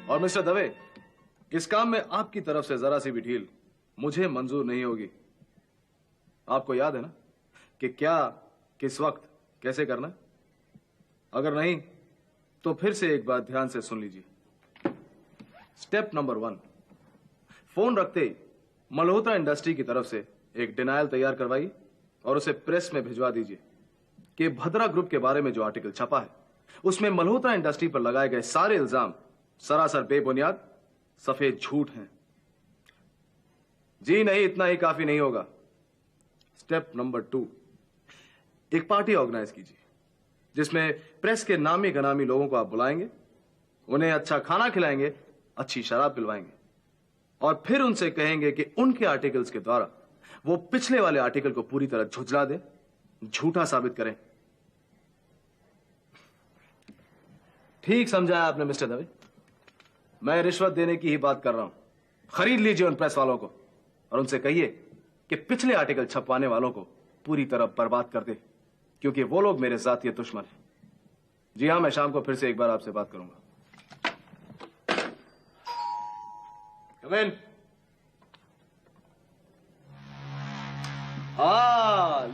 और मिस्टर दवे, इस काम में आपकी तरफ से जरा सी भी ढील मुझे मंजूर नहीं होगी। आपको याद है ना कि क्या, किस वक्त, कैसे करना? अगर नहीं तो फिर से एक बात ध्यान से सुन लीजिए। स्टेप नंबर 1, फोन रखते ही मल्होत्रा इंडस्ट्री की तरफ से एक डिनायल तैयार करवाइए और उसे प्रेस में भिजवा दीजिए कि भद्रा ग्रुप के बारे में जो आर्टिकल छपा है उसमें मल्होत्रा इंडस्ट्री पर लगाए गए सारे इल्जाम सरासर बेबुनियाद, सफेद झूठ हैं। जी नहीं, इतना ही काफी नहीं होगा। स्टेप नंबर 2, एक पार्टी ऑर्गेनाइज कीजिए जिसमें प्रेस के नामी गनामी लोगों को आप बुलाएंगे, उन्हें अच्छा खाना खिलाएंगे, अच्छी शराब पिलवाएंगे और फिर उनसे कहेंगे कि उनके आर्टिकल्स के द्वारा वो पिछले वाले आर्टिकल को पूरी तरह झुठला दे, झूठा साबित करें। ठीक समझा आपने मिस्टर दवे। मैं रिश्वत देने की ही बात कर रहा हूं। खरीद लीजिए उन प्रेस वालों को और उनसे कहिए कि पिछले आर्टिकल छपवाने वालों को पूरी तरह बर्बाद कर दे, क्योंकि वो लोग मेरे जातीय दुश्मन हैं। जी हां, मैं शाम को फिर से एक बार आपसे बात करूंगा। कम इन।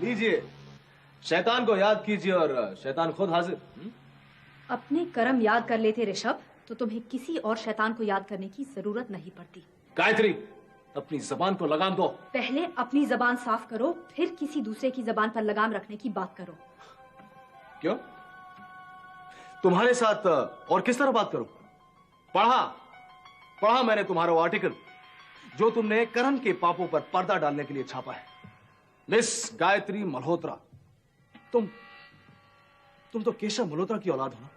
लीजिए, शैतान को याद कीजिए और शैतान खुद हाजिर। अपने कर्म याद कर लेते ऋषभ तो तुम्हें किसी और शैतान को याद करने की जरूरत नहीं पड़ती। गायत्री, अपनी जबान को लगाम दो। पहले अपनी जबान साफ करो, फिर किसी दूसरे की जबान पर लगाम रखने की बात करो। क्यों? तुम्हारे साथ और किस तरह बात करूं? पढ़ा मैंने तुम्हारा वो आर्टिकल जो तुमने करण के पापों पर पर्दा डालने के लिए छापा है। मिस गायत्री मल्होत्रा, तुम तो केशव मल्होत्रा की औलाद हो ना?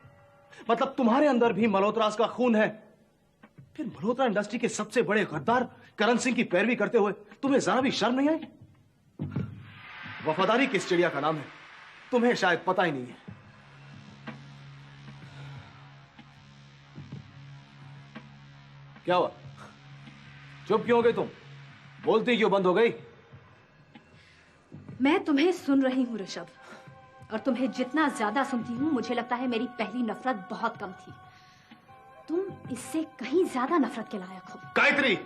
मतलब तुम्हारे अंदर भी मल्होत्रास का खून है। फिर मल्होत्रा इंडस्ट्री के सबसे बड़े गद्दार करण सिंह की पैरवी करते हुए तुम्हें जरा भी शर्म नहीं आई? वफादारी किस चिड़िया का नाम है तुम्हें शायद पता ही नहीं है। क्या हुआ? चुप क्यों हो गई तुम? बोलती क्यों बंद हो गई? मैं तुम्हें सुन रही हूँ ऋषभ, और तुम्हें जितना ज्यादा सुनती हूँ मुझे लगता है मेरी पहली नफरत बहुत कम थी। तुम इससे कहीं ज्यादा नफरत के लायक हो। गायत्री!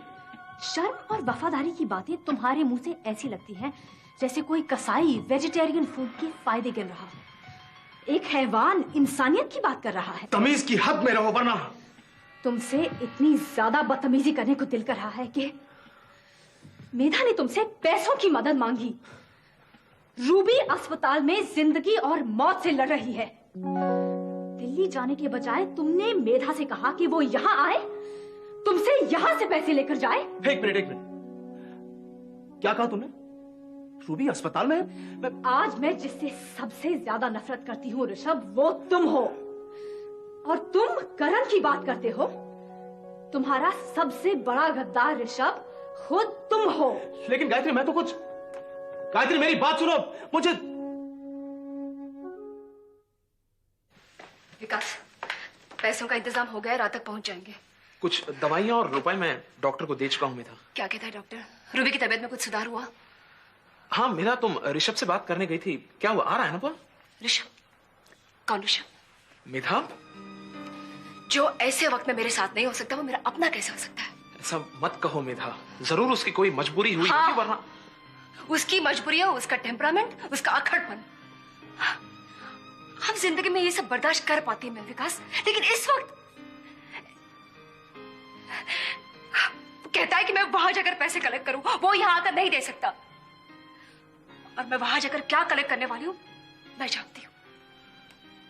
शर्म और वफादारी की बातें तुम्हारे मुंह से ऐसी लगती हैं जैसे कोई कसाई वेजिटेरियन फूड के फायदे गिन रहा हो। एक हैवान इंसानियत की बात कर रहा है। तमीज की हद में रहो वरना। तुमसे इतनी ज्यादा बदतमीजी करने को दिल कर रहा है कि मेधा ने तुमसे पैसों की मदद मांगी। रूबी अस्पताल में जिंदगी और मौत से लड़ रही है। दिल्ली जाने के बजाय तुमने मेधा से कहा कि वो यहाँ आए, तुमसे यहाँ से पैसे लेकर जाए। एक मिनट, क्या कहा तुमने? रूबी अस्पताल में? आज मैं जिससे सबसे ज्यादा नफरत करती हूँ ऋषभ, वो तुम हो। और तुम करण की बात करते हो। तुम्हारा सबसे बड़ा गद्दार ऋषभ खुद तुम हो। लेकिन गायत्री, मैं तो कुछ... गायत्री, मेरी बात सुनो। मुझे... विकास, पैसों का इंतजाम हो गया, रात तक पहुंच जाएंगे। कुछ दवाइयां और रुपए मैं डॉक्टर को दे चुका हूं। मेधा, क्या कहता है डॉक्टर? रूबी की तबीयत में कुछ सुधार हुआ? हाँ मेधा, तुम ऋषभ से बात करने गई थी, क्या वो आ रहा है ना? वो ऋषभ? कौन ऋषभ? मेधा, जो ऐसे वक्त में मेरे साथ नहीं हो सकता वो मेरा अपना कैसे हो सकता है? ऐसा मत कहो मेधा, जरूर उसकी कोई मजबूरी हुई हाँ, होगी, वरना... उसकी मजबूरी है, उसका टेम्परामेंट, उसका अक्खड़पन। हम जिंदगी में ये सब बर्दाश्त कर पाती मैं विकास, लेकिन इस वक्त कहता है कि मैं वहां जाकर पैसे कलेक्ट करूं, वो यहां आकर नहीं दे सकता। और मैं वहां जाकर क्या कलेक्ट करने वाली हूं मैं जानती हूं।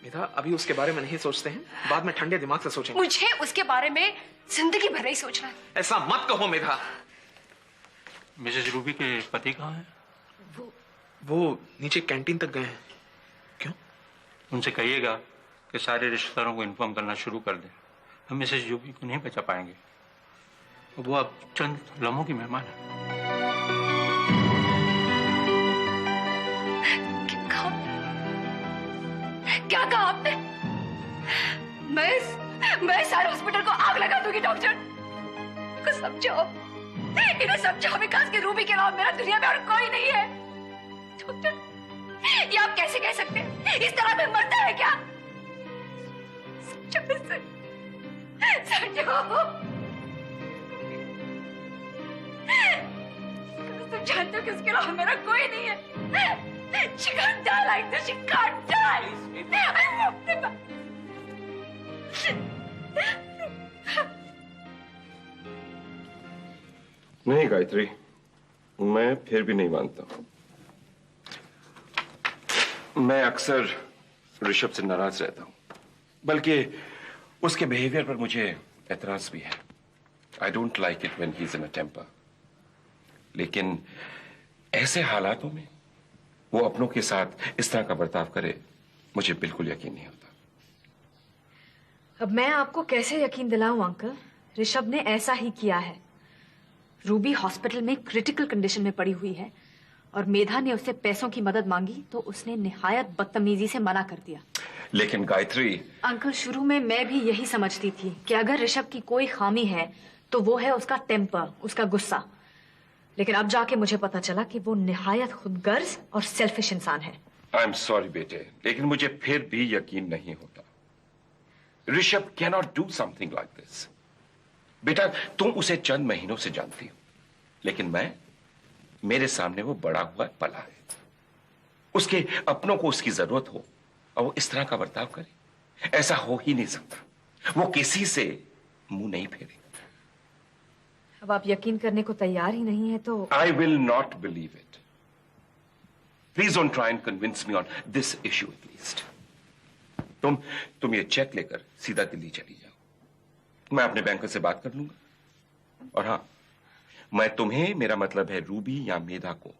मेधा, अभी उसके बारे में नहीं सोचते हैं, बाद में ठंडे दिमाग से सोचेंगे। मुझे उसके बारे में जिंदगी भर नहीं सोचना है। ऐसा मत कहो मेधा। मिसेज रूबी के पति कहाँ हैं? वो नीचे कैंटीन तक गए हैं। क्यों? उनसे कहिएगा कि सारे रिश्तेदारों को इन्फॉर्म करना शुरू कर दें। हम मिसेज रूबी को नहीं बचा पाएंगे, वो अब चंद लम्हों की मेहमान है। क्या कहा आपने? मैं सारे हॉस्पिटल को आग लगा दूंगी डॉक्टर। इनको समझाओ, इन्हें समझाओ विकास की रूबी के अलावा मेरा दुनिया में और कोई नहीं है। डॉक्टर, ये आप कैसे कह सकते हैं? इस तरह में मरता है क्या? समझाओ इसे। तुम जानते हो कि उसके अलावा मेरा कोई नहीं है। She can't die like this. She can't die. I won't give up. नहीं गायत्री, मैं फिर भी नहीं मानता। मैं अक्सर ऋषभ से नाराज रहता हूं, बल्कि उसके बिहेवियर पर मुझे एतराज भी है। I don't like it when he is in a temper. लेकिन ऐसे हालातों में वो अपनों के साथ इस तरह का बर्ताव करे, मुझे बिल्कुल यकीन नहीं होता। अब मैं आपको कैसे यकीन दिलाऊं अंकल? ऋषभ ने ऐसा ही किया है। रूबी हॉस्पिटल में क्रिटिकल कंडीशन में पड़ी हुई है और मेधा ने उससे पैसों की मदद मांगी तो उसने निहायत बदतमीजी से मना कर दिया। लेकिन गायत्री, अंकल शुरू में मैं भी यही समझती थी कि अगर ऋषभ की कोई खामी है तो वो है उसका टेम्पर, उसका गुस्सा। लेकिन अब जाके मुझे पता चला कि वो निहायत खुदगर्ज और सेल्फिश इंसान है। आई एम सॉरी बेटे, लेकिन मुझे फिर भी यकीन नहीं होता। Rishabh can not do something like this. बेटा, तुम उसे चंद महीनों से जानती हो, लेकिन मेरे सामने वो बड़ा हुआ पला है। उसके अपनों को उसकी जरूरत हो और वो इस तरह का बर्ताव करे, ऐसा हो ही नहीं सकता। वो किसी से मुंह नहीं फेरे। अब आप यकीन करने को तैयार ही नहीं है तो I will not believe it. Please don't try and convince me on this issue at least. तुम ये चेक लेकर सीधा दिल्ली चली जाओ। मैं अपने बैंकर से बात कर लूंगा। और हाँ, मैं तुम्हें, मेरा मतलब है रूबी या मेधा को,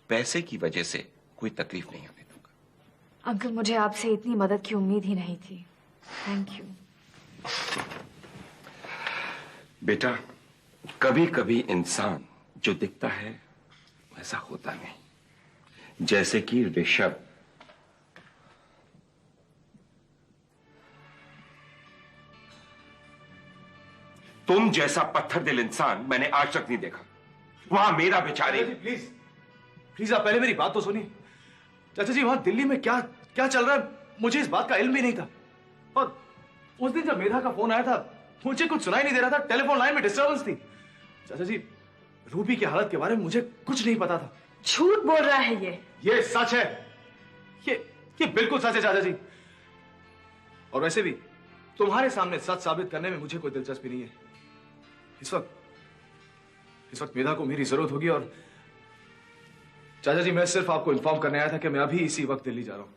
पैसे की वजह से कोई तकलीफ नहीं आने दूंगा। अंकल, मुझे आपसे इतनी मदद की उम्मीद ही नहीं थी। Thank you. बेटा, कभी कभी इंसान जो दिखता है वैसा होता नहीं। जैसे कि ऋषभ। तुम जैसा पत्थर दिल इंसान मैंने आज तक नहीं देखा। वहां मेरा बेचारी। प्लीज प्लीज, आप पहले मेरी बात तो सुनिए। चाचा जी, वहां दिल्ली में क्या क्या चल रहा है, मुझे इस बात का इल्म भी नहीं था। और उस दिन जब मेधा का फोन आया था, मुझे कुछ सुनाई नहीं दे रहा था। टेलीफोन लाइन में डिस्टर्बेंस थी। चाचा जी, रूबी की हालत के बारे में मुझे कुछ नहीं पता था। झूठ बोल रहा है ये सच है। ये बिल्कुल सच है चाचा जी। और वैसे भी तुम्हारे सामने सच साबित करने में मुझे कोई दिलचस्पी नहीं है। इस वक्त मेधा को मेरी जरूरत होगी। और चाचा जी, मैं सिर्फ आपको इन्फॉर्म करने आया था कि मैं अभी इसी वक्त दिल्ली जा रहा हूं।